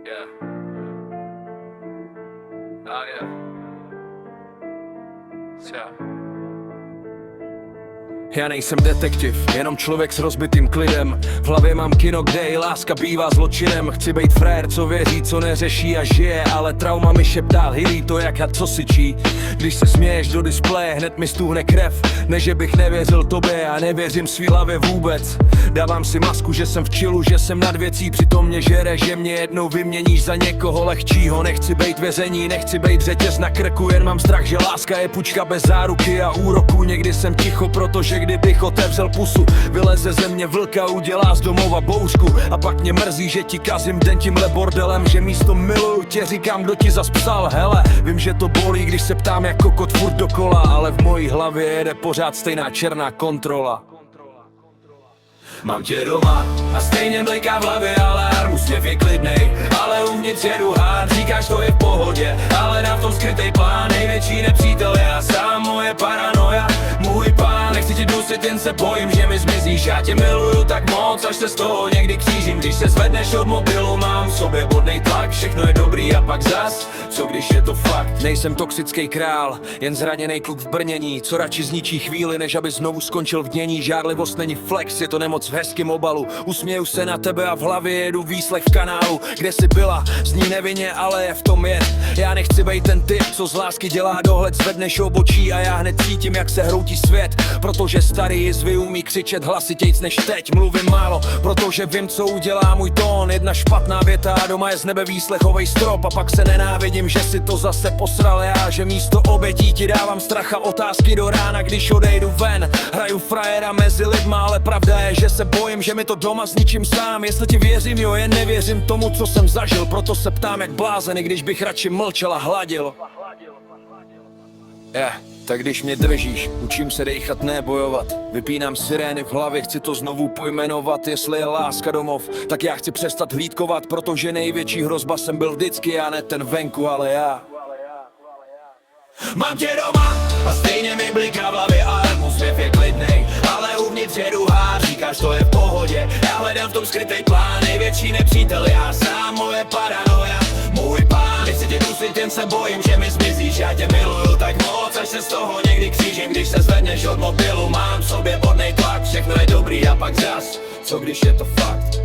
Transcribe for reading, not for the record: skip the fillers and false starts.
Yeah. Oh yeah. Yeah. Já nejsem detektiv, jenom člověk s rozbitým klidem. V hlavě mám kino, kde i láska bývá zločinem. Chci být frér, co věří, co neřeší a žije, ale trauma mi šeptá hilí to jak had co syčí. Když se směješ do displeje, hned mi stůhne krev. Ne, že bych nevěřil tobě a nevěřím svý hlavě vůbec. Dávám si masku, že jsem v čilu, že jsem nad věcí, přitom mě žere, že mě jednou vyměníš za někoho lehčího. Nechci bejt vězení, nechci bejt řetěz na krku, jen mám strach, že láska je půjčka bez záruky a úroku. Někdy jsem ticho, protože kdybych otevřel pusu, vyleze ze mě vlk a udělá z domova bouřku. A pak mě mrzí, že ti kazím den tímhle bordelem, že místo miluju tě říkám, kdo ti zas psal. Hele, vím, že to bolí, když se ptám jako kot furt dokola, ale v mojí hlavě jede pořád stejná černá kontrola. Mám tě doma a stejně bliká v hlavě alarm, úsměv je klidnej, ale uvnitř jedu hád. Říkáš, to je v pohodě, ale dám v tom skrytej plán. Největší nepřítel já sám, moje paranoja, můj pán. Nechci tě dusit, jen se bojím, že mi zmizíš. Já tě miluju tak moc, až se z toho někdy křížím. Když se zvedneš od mobilu, mám v sobě bodnej tlak. Všechno je dobrý a pak zas, co když je to fakt. Nejsem toxický král, jen zraněnej kluk v brnění, co radši zničí chvíli, než aby znovu skončil v dění. Žárlivost není flex, je to nemoc v hezkým obalu. Usměju se na tebe a v hlavě jedu výslech v kanálu. Kde jsi byla, zní nevinně, ale je v tom je. Já nechci bejt ten typ, co z lásky dělá dohled. Zvedneš obočí a já hned cítím, jak se hroutí svět. Protože starý jizvy umí křičet hlasitějc než teď. Mluvím málo, protože vím, co udělá můj tón. Jedna špatná věta a doma je z nebe výslechovej strop. A pak se nenávidím, že si to zase posral já. Že místo obětí ti dávám strach a otázky do rána, když odejdu ven. Hraju frajera mezi lidma, ale pravda je, že se bojím, že mi to doma zničím sám. Jestli ti věřím, jo, jen nevěřím tomu, co jsem zažil. Proto se ptám jak blázen, i když bych radši mlčel a hladil. Tak když mě držíš, učím se dejchat, ne bojovat. Vypínám sirény v hlavě, chci to znovu pojmenovat. Jestli je láska domov, tak já chci přestat hlídkovat. Protože největší hrozba jsem byl vždycky, a ne ten venku, ale já. Mám tě doma a stejně mi bliká v hlavě alarm, úsměv je klidnej, ale uvnitř jedu hád. Říkáš, to je v pohodě, já hledám v tom skrytej plán. Největší nepřítel já sám, moje paranoja, můj pán. Nechci tě dusit, jen se bojím, že mi zmizíš. Já tě miluju tak moc, až se z toho někdy křížím. Když se zvedneš od mobilu, mám v sobě bodnej tlak. Všechno je dobrý a pak zas, co když je to fakt.